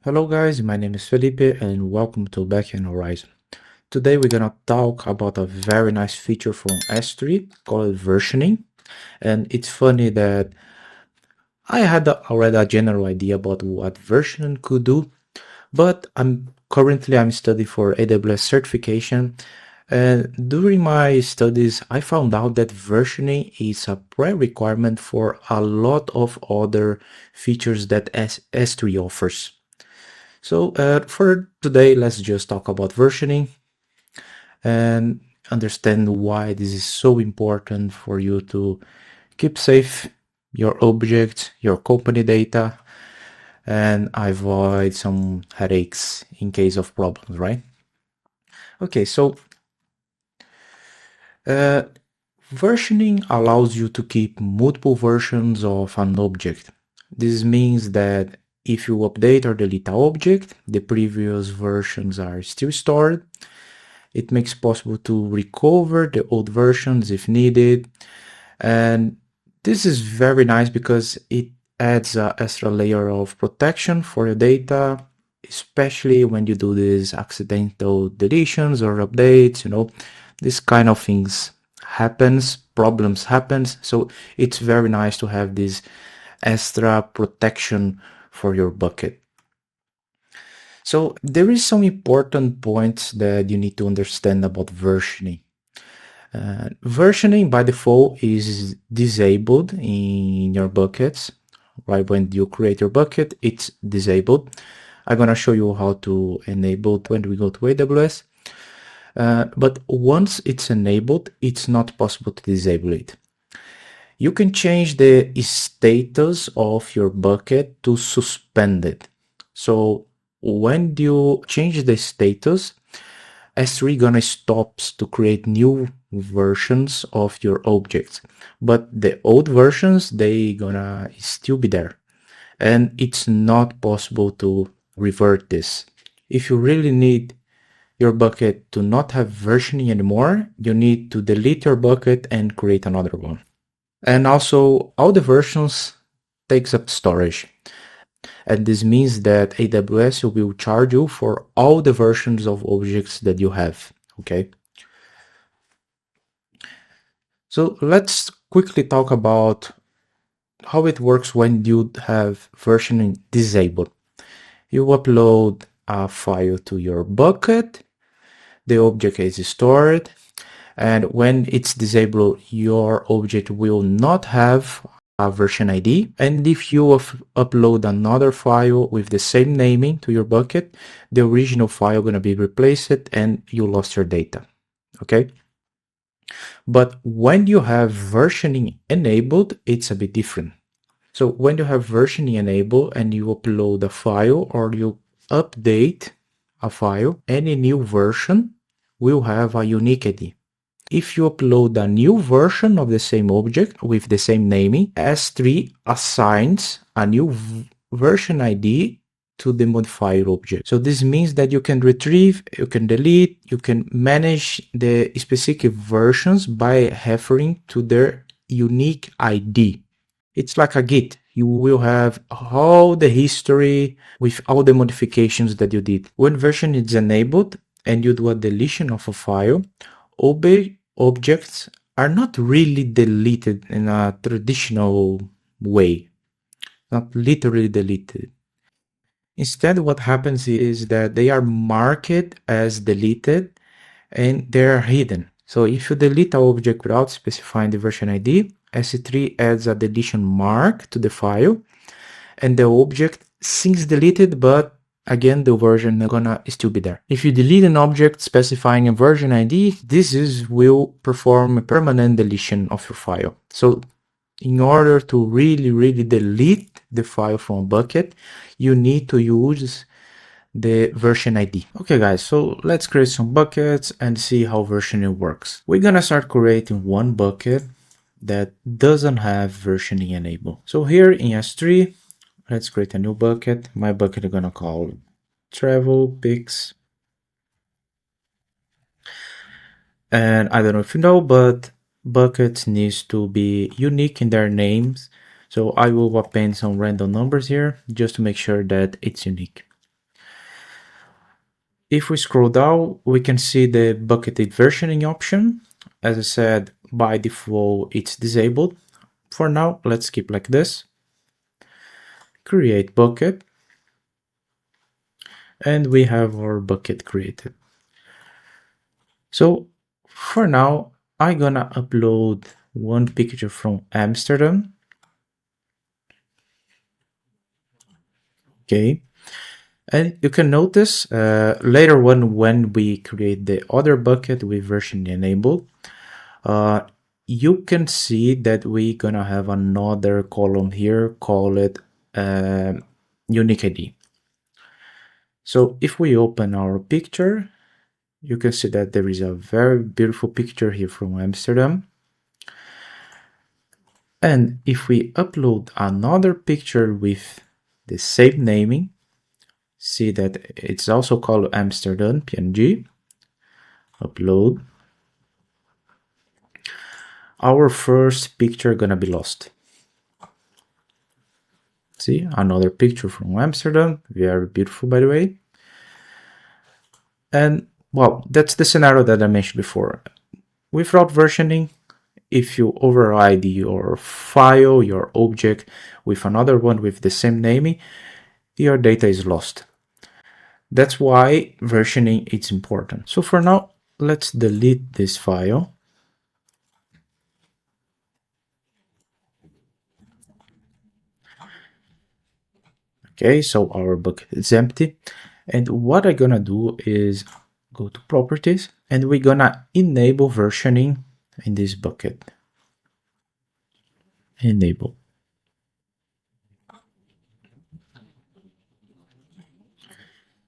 Hello guys, my name is Felipe and welcome to Backend Horizon. Today we're gonna talk about a very nice feature from S3 called versioning. And it's funny that I had already a general idea about what versioning could do, but I'm studying for AWS certification. And during my studies, I found out that versioning is a pre-requirement for a lot of other features that S3 offers. So for today, let's just talk about versioning and understand why this is so important for you to keep safe your objects, your company data, and avoid some headaches in case of problems, right? Okay, so uh, versioning allows you to keep multiple versions of an object. This means that if you update or delete an object, the previous versions are still stored. It makes it possible to recover the old versions if needed. And this is very nice because it adds an extra layer of protection for your data, especially when you do these accidental deletions or updates, this kind of things happens, problems happens. So it's very nice to have this extra protection for your bucket. So there is some important points that you need to understand about versioning. Versioning by default is disabled in your buckets. Right when you create your bucket, it's disabled. I'm gonna show you how to enable it when we go to AWS. But once it's enabled, it's not possible to disable it. You can change the status of your bucket to suspended. So when you change the status, S3 gonna stops to create new versions of your objects, but the old versions, they gonna still be there. And it's not possible to revert this. If you really need your bucket to not have versioning anymore, you need to delete your bucket and create another one. And also, all the versions takes up storage. And this means that AWS will charge you for all the versions of objects that you have, okay? So let's quickly talk about how it works when you have versioning disabled. You upload a file to your bucket, the object is stored, and when it's disabled, your object will not have a version ID. And if you upload another file with the same naming to your bucket, the original file gonna be replaced and you lost your data, okay? But when you have versioning enabled, it's a bit different. So when you have versioning enabled and you upload a file or you update a file, any new version will have a unique ID. If you upload a new version of the same object with the same naming, S3 assigns a new version ID to the modifier object. So this means that you can retrieve, you can delete, you can manage the specific versions by referring to their unique ID. It's like a Git. You will have all the history with all the modifications that you did. When version is enabled and you do a deletion of a file, objects are not really deleted in a traditional way, not literally deleted. Instead, what happens is that they are marked as deleted and they're hidden. So if you delete an object without specifying the version ID, S3 adds a deletion mark to the file and the object seems deleted, but again, the version is gonna still be there. If you delete an object specifying a version ID, will perform a permanent deletion of your file. So in order to really delete the file from a bucket, you need to use the version ID. Okay guys, so let's create some buckets and see how versioning works. We're gonna start creating one bucket that doesn't have versioning enabled. So here in S3, let's create a new bucket. My bucket is gonna call travel pics. And I don't know if you know, but buckets needs to be unique in their names. So I will append some random numbers here just to make sure that it's unique. If we scroll down, we can see the bucketed versioning option. As I said, by default, it's disabled. For now, let's keep like this. Create bucket. And we have our bucket created. So for now, I'm gonna upload one picture from Amsterdam. Okay. And you can notice later on when we create the other bucket with version enabled, you can see that we're gonna have another column here, call it unique ID. So if we open our picture, you can see that there is a very beautiful picture here from Amsterdam. And if we upload another picture with the same naming, see that it's also called Amsterdam PNG, upload, our first picture gonna be lost. See, another picture from Amsterdam, very beautiful by the way. And well, that's the scenario that I mentioned before. Without versioning, if you override your file, your object with another one with the same naming, your data is lost. That's why versioning is important. So for now, let's delete this file. Okay, so our bucket is empty. And what I'm gonna do is go to properties and we're gonna enable versioning in this bucket. Enable.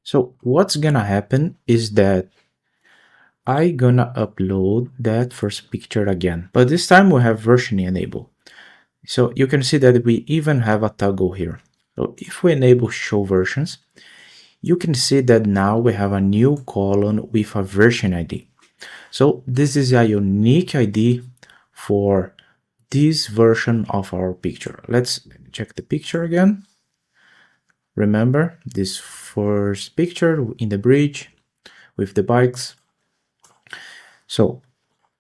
So what's gonna happen is that I'm gonna upload that first picture again, but this time we have versioning enabled. So you can see that we even have a toggle here. So if we enable show versions, you can see that now we have a new column with a version ID. So this is a unique ID for this version of our picture. Let's check the picture again. Remember this first picture in the bridge with the bikes. So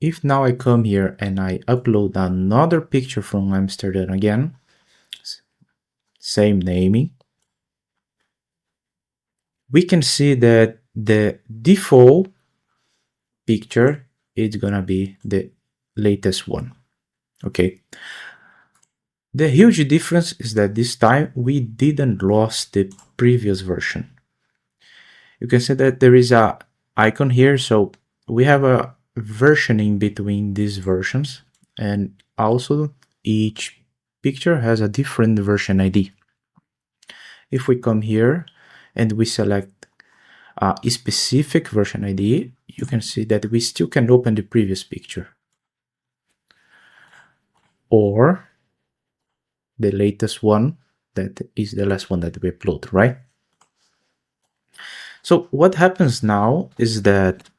if now I come here and I upload another picture from Amsterdam again, same naming, we can see that the default picture is gonna be the latest one. Okay. The huge difference is that this time we didn't lose the previous version. You can see that there is a icon here, so we have a versioning between these versions, and also each picture has a different version ID. If we come here and we select a specific version ID, you can see that we still can open the previous picture or the latest one, that is the last one that we upload, right? So what happens now is that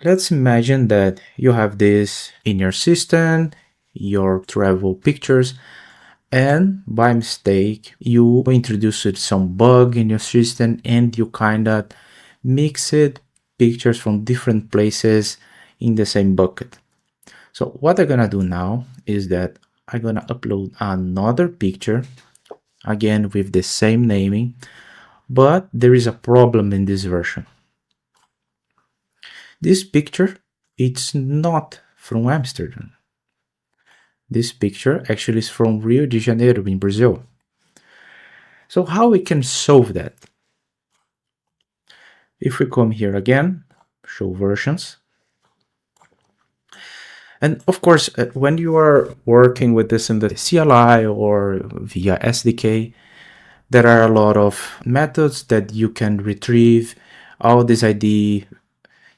let's imagine that you have this in your system, your travel pictures, and by mistake you introduced some bug in your system and you kind of mixed pictures from different places in the same bucket. So what I'm gonna do now is that I'm gonna upload another picture again with the same naming, but there is a problem in this version. This picture, it's not from Amsterdam. This picture actually is from Rio de Janeiro in Brazil. So how we can solve that? If we come here again, show versions. And of course, when you are working with this in the CLI or via SDK, there are a lot of methods that you can retrieve all this ID.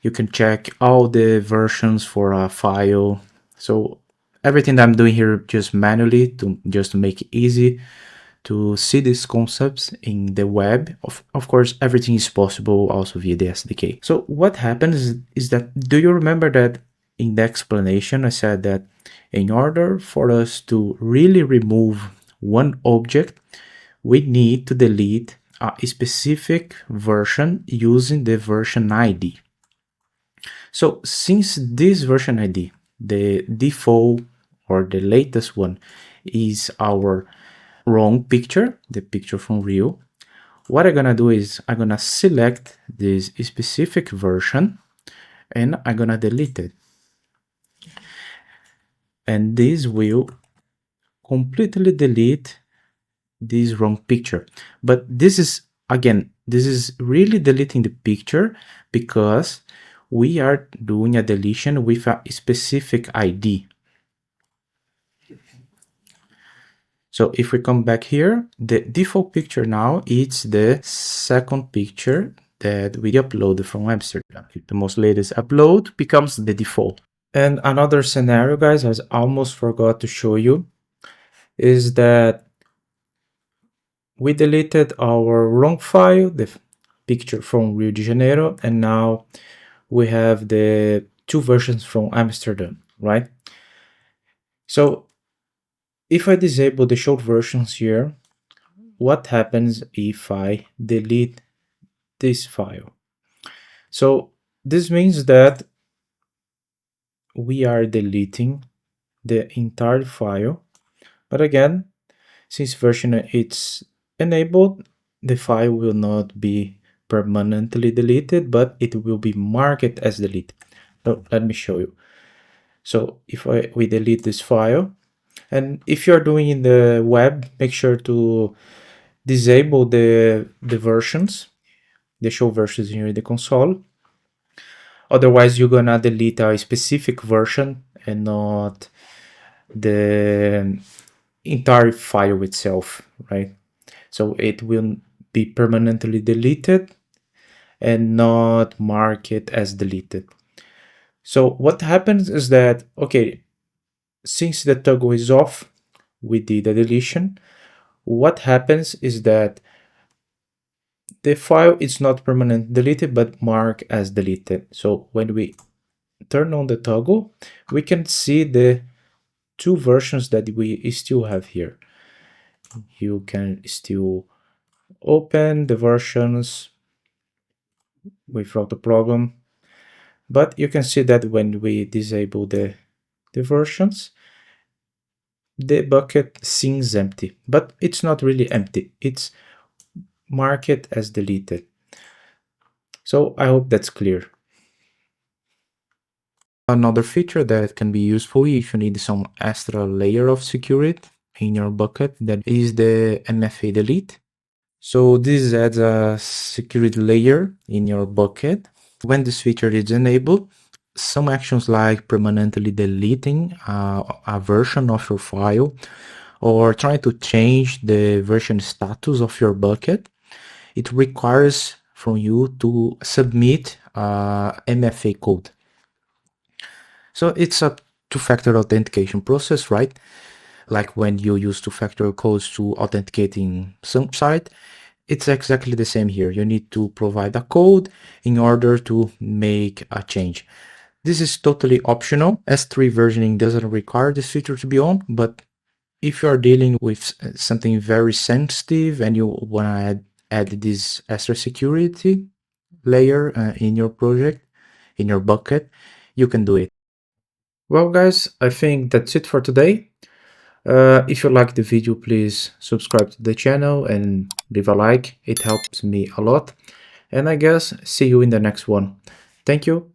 You can check all the versions for a file. So everything that I'm doing here just manually to make it easy to see these concepts in the web. Of course, everything is possible also via the SDK. So what happens is that, do you remember that in the explanation I said that in order for us to really remove one object, we need to delete a specific version using the version ID. So since this version ID, the default or the latest one, is our wrong picture, the picture from real, what I'm gonna do is I'm gonna select this specific version and I'm gonna delete it. And this will completely delete this wrong picture. But this is, again, this is really deleting the picture because we are doing a deletion with a specific ID. So if we come back here, the default picture now is the second picture that we uploaded from Amsterdam. The most latest upload becomes the default. And another scenario, guys, I almost forgot to show you, is that we deleted our wrong file, the picture from Rio de Janeiro, and now we have the two versions from Amsterdam, right? So if I disable the show versions here, what happens if I delete this file? So this means that we are deleting the entire file, but again, since version it's enabled, the file will not be permanently deleted, but it will be marked as deleted. So let me show you. So if we delete this file, and if you're doing in the web, make sure to disable the versions, the show versions here in the console. Otherwise, you're gonna delete a specific version and not the entire file itself, right? So it will be permanently deleted and not mark it as deleted. So what happens is that, okay, since the toggle is off, we did a deletion. What happens is that the file is not permanently deleted, but marked as deleted. So when we turn on the toggle, we can see the two versions that we still have here. You can still open the versions without a problem, but you can see that when we disable the versions, the bucket seems empty, but it's not really empty. It's marked as deleted. So I hope that's clear. Another feature that can be useful if you need some extra layer of security in your bucket, that is the MFA delete. So this adds a security layer in your bucket. When this feature is enabled, some actions like permanently deleting a version of your file or trying to change the version status of your bucket, it requires from you to submit MFA code. So it's a two-factor authentication process, right? Like when you use two-factor codes to authenticating some site, it's exactly the same here. You need to provide a code in order to make a change. This is totally optional. S3 versioning doesn't require this feature to be on, but if you are dealing with something very sensitive and you want to add this extra security layer in your project, in your bucket, you can do it. Well, guys, I think that's it for today. If you like the video, please subscribe to the channel and leave a like. It helps me a lot. And I guess see you in the next one. Thank you.